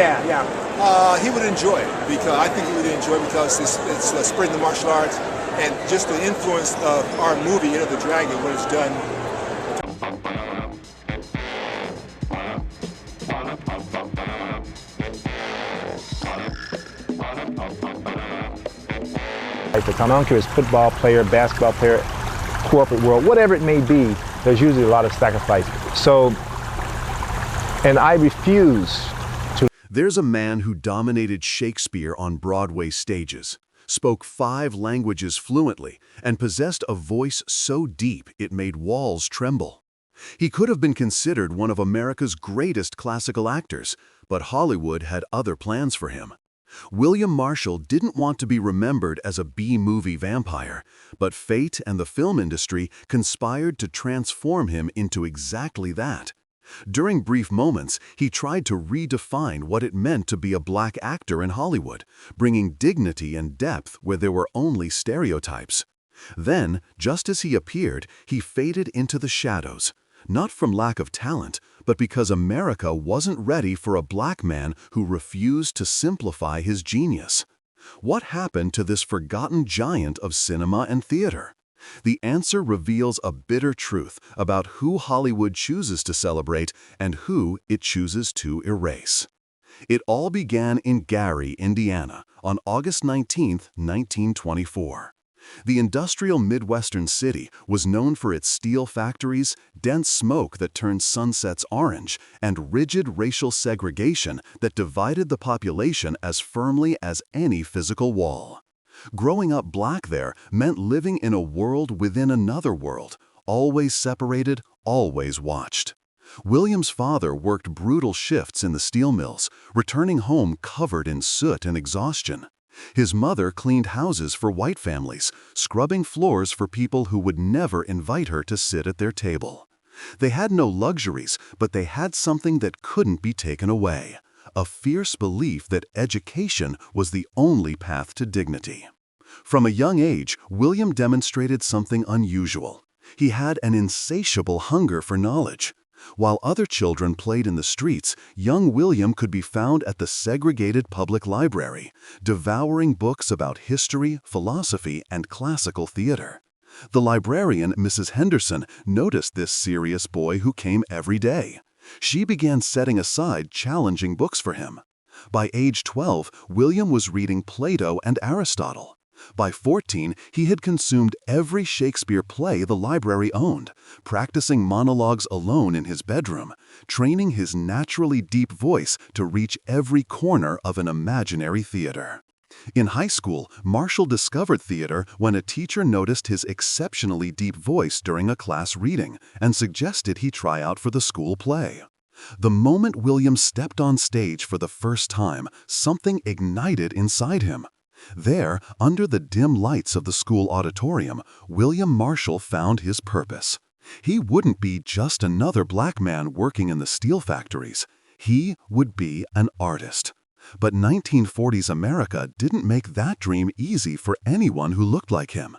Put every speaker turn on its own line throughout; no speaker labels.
Yeah.
He would enjoy it because I think he would enjoy it because it's spreading the martial arts and just the influence of our movie, Enter the Dragon, when it's done.
At the time, I don't care if it's football player, basketball player, corporate world, whatever it may be, there's usually a lot of sacrifice. So, and I refuse to.
There's a man who dominated Shakespeare on Broadway stages, spoke 5 languages fluently, and possessed a voice so deep it made walls tremble. He could have been considered one of America's greatest classical actors, but Hollywood had other plans for him. William Marshall didn't want to be remembered as a B-movie vampire, but fate and the film industry conspired to transform him into exactly that. During brief moments, he tried to redefine what it meant to be a black actor in Hollywood, bringing dignity and depth where there were only stereotypes. Then, just as he appeared, he faded into the shadows. Not from lack of talent, but because America wasn't ready for a black man who refused to simplify his genius. What happened to this forgotten giant of cinema and theater? The answer reveals a bitter truth about who Hollywood chooses to celebrate and who it chooses to erase. It all began in Gary, Indiana, on August 19, 1924. The industrial Midwestern city was known for its steel factories, dense smoke that turned sunsets orange, and rigid racial segregation that divided the population as firmly as any physical wall. Growing up black there meant living in a world within another world, always separated, always watched. William's father worked brutal shifts in the steel mills, returning home covered in soot and exhaustion. His mother cleaned houses for white families, scrubbing floors for people who would never invite her to sit at their table. They had no luxuries, but they had something that couldn't be taken away: a fierce belief that education was the only path to dignity. From a young age, William demonstrated something unusual. He had an insatiable hunger for knowledge. While other children played in the streets, young William could be found at the segregated public library, devouring books about history, philosophy, and classical theater. The librarian, Mrs. Henderson, noticed this serious boy who came every day. She began setting aside challenging books for him. By age 12, William was reading Plato and Aristotle. By 14, he had consumed every Shakespeare play the library owned, practicing monologues alone in his bedroom, training his naturally deep voice to reach every corner of an imaginary theater. In high school, Marshall discovered theater when a teacher noticed his exceptionally deep voice during a class reading and suggested he try out for the school play. The moment William stepped on stage for the first time, something ignited inside him. There, under the dim lights of the school auditorium, William Marshall found his purpose. He wouldn't be just another black man working in the steel factories. He would be an artist. But 1940s America didn't make that dream easy for anyone who looked like him.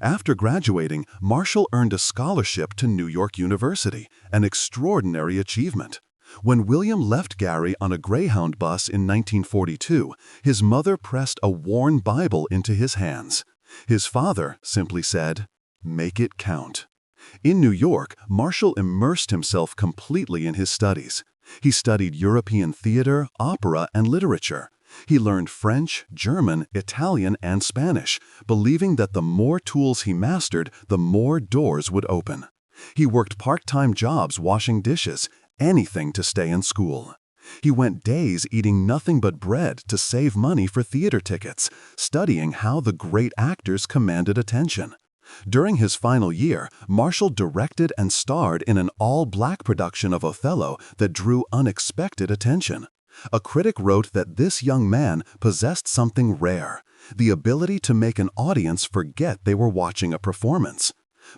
After graduating, Marshall earned a scholarship to New York University, an extraordinary achievement. When William left Gary on a Greyhound bus in 1942, his mother pressed a worn Bible into his hands. His father simply said, "Make it count." In New York, Marshall immersed himself completely in his studies. He studied European theater, opera, and literature. He learned French, German, Italian, and Spanish, believing that the more tools he mastered, the more doors would open. He worked part-time jobs washing dishes, anything to stay in school. He went days eating nothing but bread to save money for theater tickets, studying how the great actors commanded attention. During his final year, Marshall directed and starred in an all-black production of Othello that drew unexpected attention. A critic wrote that this young man possessed something rare, the ability to make an audience forget they were watching a performance.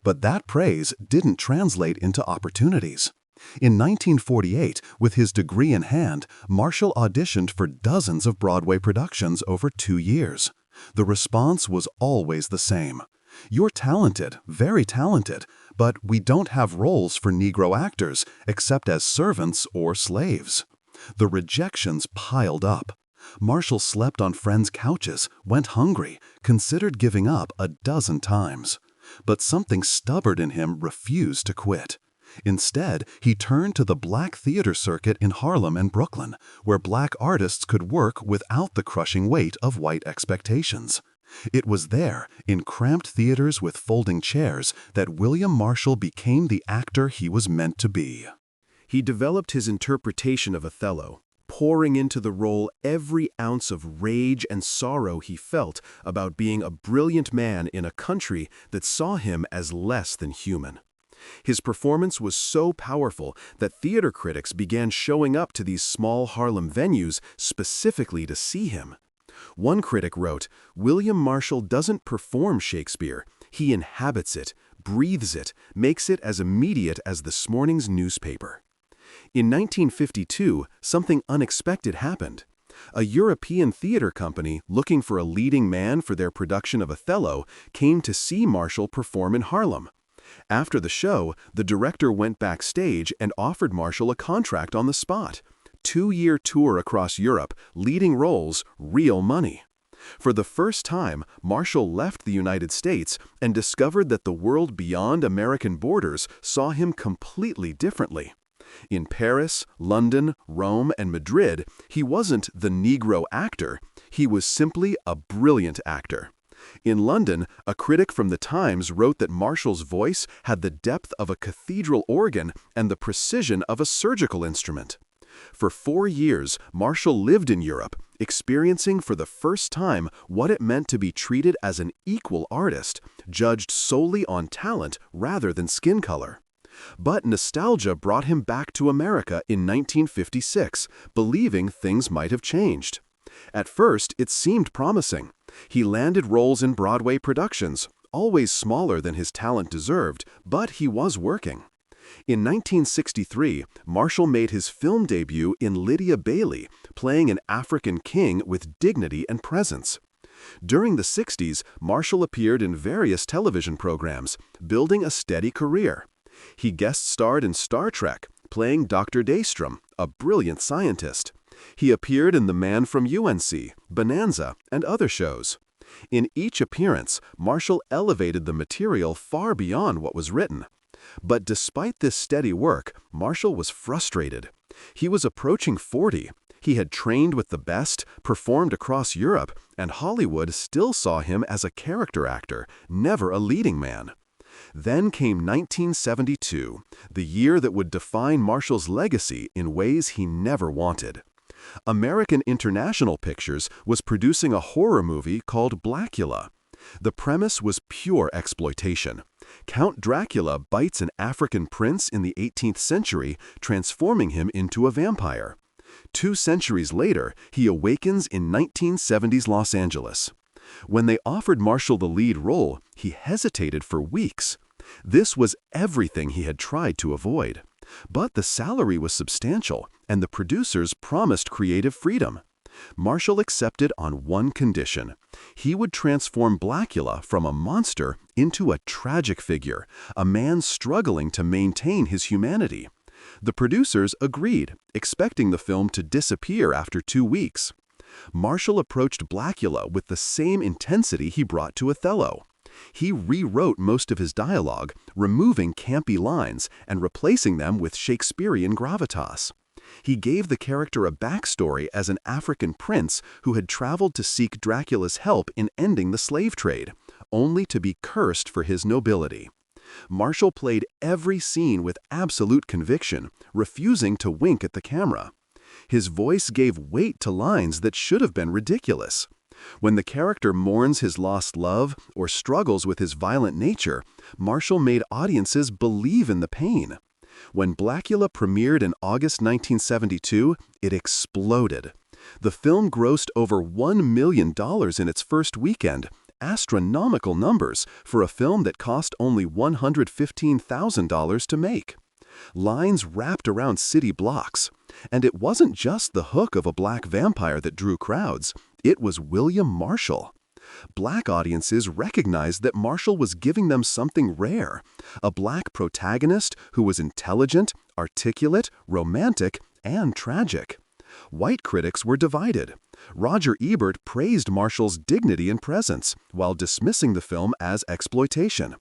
But that praise didn't translate into opportunities. In 1948, with his degree in hand, Marshall auditioned for dozens of Broadway productions over 2 years. The response was always the same. "You're talented, very talented, but we don't have roles for Negro actors except as servants or slaves." The rejections piled up. Marshall slept on friends' couches, went hungry, considered giving up a dozen times. But something stubborn in him refused to quit. Instead, he turned to the black theater circuit in Harlem and Brooklyn, where black artists could work without the crushing weight of white expectations. It was there, in cramped theaters with folding chairs, that William Marshall became the actor he was meant to be. He developed his interpretation of Othello, pouring into the role every ounce of rage and sorrow he felt about being a brilliant man in a country that saw him as less than human. His performance was so powerful that theater critics began showing up to these small Harlem venues specifically to see him. One critic wrote, "William Marshall doesn't perform Shakespeare, he inhabits it, breathes it, makes it as immediate as this morning's newspaper." In 1952, something unexpected happened. A European theater company looking for a leading man for their production of Othello came to see Marshall perform in Harlem. After the show, the director went backstage and offered Marshall a contract on the spot. 2-year tour across Europe, leading roles, real money. For the first time, Marshall left the United States and discovered that the world beyond American borders saw him completely differently. In Paris, London, Rome, and Madrid, he wasn't the Negro actor, he was simply a brilliant actor. In London, a critic from The Times wrote that Marshall's voice had the depth of a cathedral organ and the precision of a surgical instrument. For 4 years, Marshall lived in Europe, experiencing for the first time what it meant to be treated as an equal artist, judged solely on talent rather than skin color. But nostalgia brought him back to America in 1956, believing things might have changed. At first, it seemed promising. He landed roles in Broadway productions, always smaller than his talent deserved, but he was working. In 1963, Marshall made his film debut in Lydia Bailey, playing an African king with dignity and presence. During the 60s, Marshall appeared in various television programs, building a steady career. He guest-starred in Star Trek, playing Dr. Daystrom, a brilliant scientist. He appeared in The Man from UNC, Bonanza, and other shows. In each appearance, Marshall elevated the material far beyond what was written. But despite this steady work, Marshall was frustrated. He was approaching 40. He had trained with the best, performed across Europe, and Hollywood still saw him as a character actor, never a leading man. Then came 1972, the year that would define Marshall's legacy in ways he never wanted. American International Pictures was producing a horror movie called Blackula. The premise was pure exploitation. Count Dracula bites an African prince in the 18th century, transforming him into a vampire. 2 centuries later, he awakens in 1970s Los Angeles. When they offered Marshall the lead role, he hesitated for weeks. This was everything he had tried to avoid. But the salary was substantial, and the producers promised creative freedom. Marshall accepted on one condition. He would transform Blackula from a monster into a tragic figure, a man struggling to maintain his humanity. The producers agreed, expecting the film to disappear after 2 weeks. Marshall approached Blackula with the same intensity he brought to Othello. He rewrote most of his dialogue, removing campy lines and replacing them with Shakespearean gravitas. He gave the character a backstory as an African prince who had traveled to seek Dracula's help in ending the slave trade, only to be cursed for his nobility. Marshall played every scene with absolute conviction, refusing to wink at the camera. His voice gave weight to lines that should have been ridiculous. When the character mourns his lost love or struggles with his violent nature, Marshall made audiences believe in the pain. When Blackula premiered in August 1972, it exploded. The film grossed over $1 million in its first weekend, astronomical numbers for a film that cost only $115,000 to make. Lines wrapped around city blocks. And it wasn't just the hook of a black vampire that drew crowds, it was William Marshall. Black audiences recognized that Marshall was giving them something rare, a black protagonist who was intelligent, articulate, romantic, and tragic. White critics were divided. Roger Ebert praised Marshall's dignity and presence, while dismissing the film as exploitation.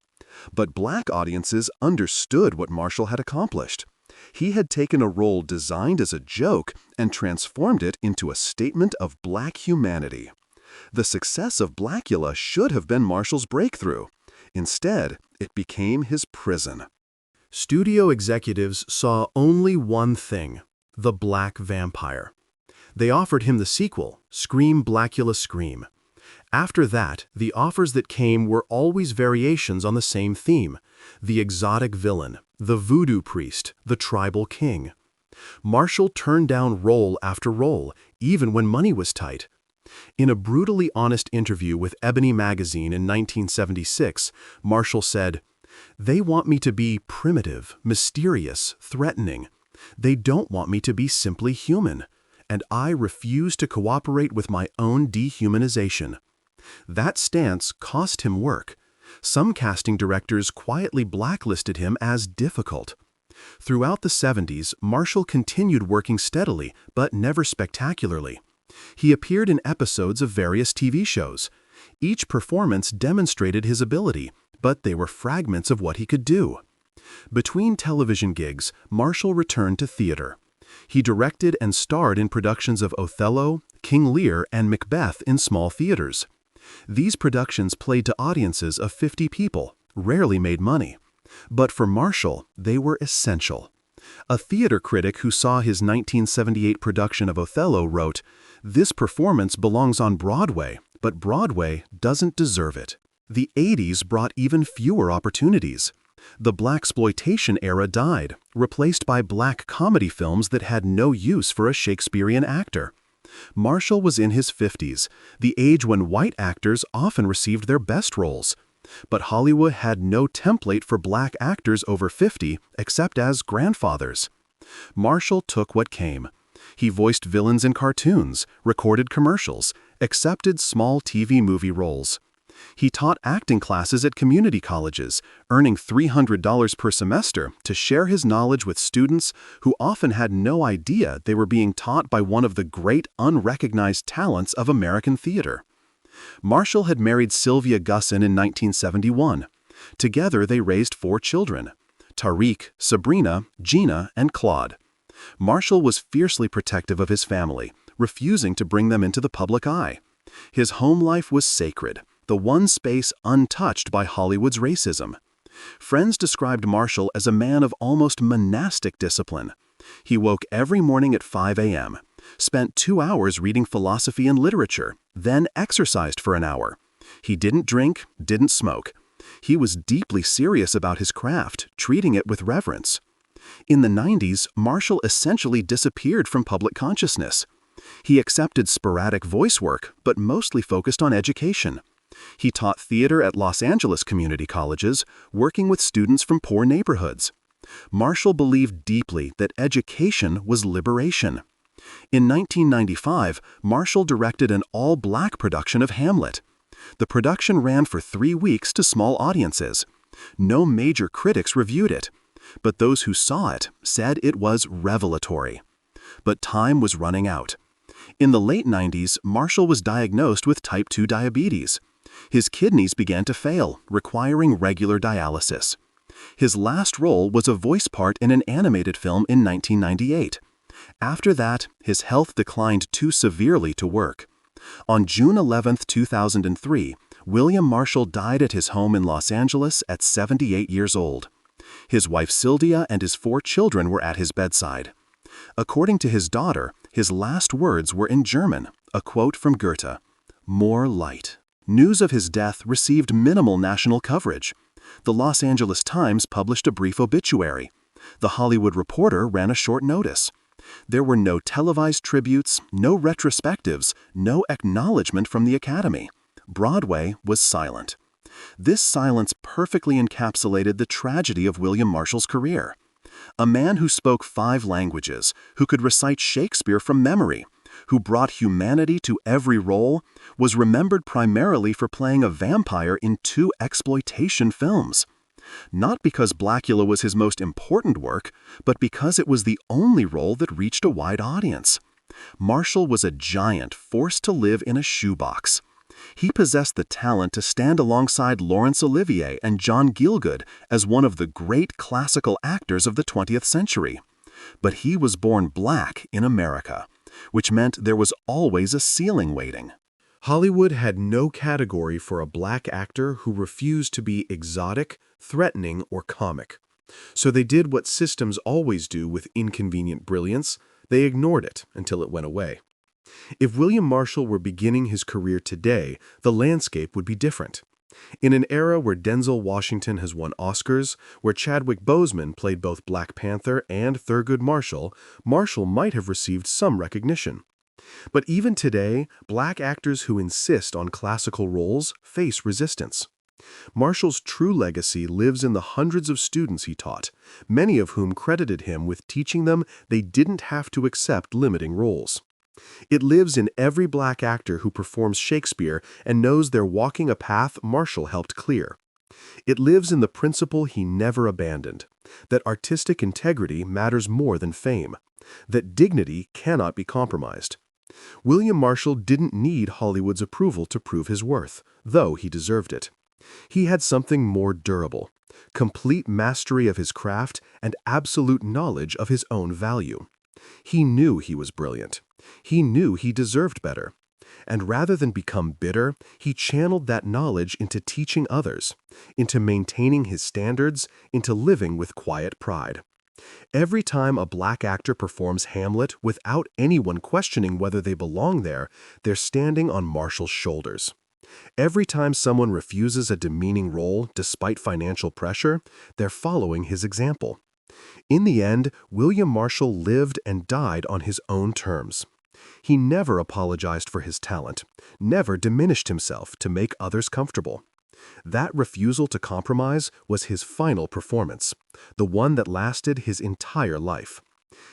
But black audiences understood what Marshall had accomplished. He had taken a role designed as a joke and transformed it into a statement of black humanity. The success of Blackula should have been Marshall's breakthrough. Instead, it became his prison. Studio executives saw only one thing: the black vampire. They offered him the sequel, Scream Blackula Scream. After that, the offers that came were always variations on the same theme: the exotic villain, the voodoo priest, the tribal king. Marshall turned down role after role, even when money was tight. In a brutally honest interview with Ebony magazine in 1976, Marshall said, "They want me to be primitive, mysterious, threatening. They don't want me to be simply human, and I refuse to cooperate with my own dehumanization." That stance cost him work. Some casting directors quietly blacklisted him as difficult. Throughout the 70s, Marshall continued working steadily, but never spectacularly. He appeared in episodes of various TV shows. Each performance demonstrated his ability, but they were fragments of what he could do. Between television gigs, Marshall returned to theater. He directed and starred in productions of Othello, King Lear, and Macbeth in small theaters. These productions played to audiences of 50 people, rarely made money. But for Marshall, they were essential. A theater critic who saw his 1978 production of Othello wrote, "This performance belongs on Broadway, but Broadway doesn't deserve it." The 80s brought even fewer opportunities. The blaxploitation era died, replaced by black comedy films that had no use for a Shakespearean actor. Marshall was in his 50s, the age when white actors often received their best roles. But Hollywood had no template for black actors over 50 except as grandfathers. Marshall took what came. He voiced villains in cartoons, recorded commercials, accepted small TV movie roles. He taught acting classes at community colleges, earning $300 per semester to share his knowledge with students who often had no idea they were being taught by one of the great unrecognized talents of American theater. Marshall had married Sylvia Gusson in 1971. Together they raised 4 children: Tariq, Sabrina, Gina, and Claude. Marshall was fiercely protective of his family, refusing to bring them into the public eye. His home life was sacred, the one space untouched by Hollywood's racism. Friends described Marshall as a man of almost monastic discipline. He woke every morning at 5 a.m., spent 2 hours reading philosophy and literature, then exercised for an hour. He didn't drink, didn't smoke. He was deeply serious about his craft, treating it with reverence. In the 90s, Marshall essentially disappeared from public consciousness. He accepted sporadic voice work, but mostly focused on education. He taught theater at Los Angeles community colleges, working with students from poor neighborhoods. Marshall believed deeply that education was liberation. In 1995, Marshall directed an all-black production of Hamlet. The production ran for 3 weeks to small audiences. No major critics reviewed it, but those who saw it said it was revelatory. But time was running out. In the late 90s, Marshall was diagnosed with type 2 diabetes. His kidneys began to fail, requiring regular dialysis. His last role was a voice part in an animated film in 1998. After that, his health declined too severely to work. On June 11, 2003, William Marshall died at his home in Los Angeles at 78 years old. His wife Sylvia and his 4 children were at his bedside. According to his daughter, his last words were in German, a quote from Goethe, "More light." News of his death received minimal national coverage. The Los Angeles Times published a brief obituary. The Hollywood Reporter ran a short notice. There were no televised tributes, no retrospectives, no acknowledgement from the Academy. Broadway was silent. This silence perfectly encapsulated the tragedy of William Marshall's career. A man who spoke 5 languages, who could recite Shakespeare from memory, who brought humanity to every role, was remembered primarily for playing a vampire in 2 exploitation films. Not because Blackula was his most important work, but because it was the only role that reached a wide audience. Marshall was a giant forced to live in a shoebox. He possessed the talent to stand alongside Laurence Olivier and John Gielgud as one of the great classical actors of the 20th century. But he was born black in America, which meant there was always a ceiling waiting.
Hollywood had no category for a black actor who refused to be exotic, threatening, or comic. So they did what systems always do with inconvenient brilliance. They ignored it until it went away. If William Marshall were beginning his career today, the landscape would be different. In an era where Denzel Washington has won Oscars, where Chadwick Boseman played both Black Panther and Thurgood Marshall, Marshall might have received some recognition. But even today, black actors who insist on classical roles face resistance. Marshall's true legacy lives in the hundreds of students he taught, many of whom credited him with teaching them they didn't have to accept limiting roles. It lives in every black actor who performs Shakespeare and knows they're walking a path Marshall helped clear. It lives in the principle he never abandoned, that artistic integrity matters more than fame, that dignity cannot be compromised. William Marshall didn't need Hollywood's approval to prove his worth, though he deserved it. He had something more durable, complete mastery of his craft and absolute knowledge of his own value. He knew he was brilliant. He knew he deserved better. And rather than become bitter, he channeled that knowledge into teaching others, into maintaining his standards, into living with quiet pride. Every time a black actor performs Hamlet without anyone questioning whether they belong there, they're standing on Marshall's shoulders. Every time someone refuses a demeaning role despite financial pressure, they're following his example. In the end, William Marshall lived and died on his own terms. He never apologized for his talent, never diminished himself to make others comfortable. That refusal to compromise was his final performance, the one that lasted his entire life.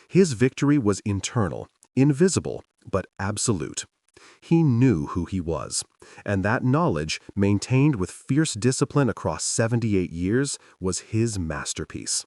His victory was internal, invisible, but absolute. He knew who he was, and that knowledge, maintained with fierce discipline across 78 years, was his masterpiece.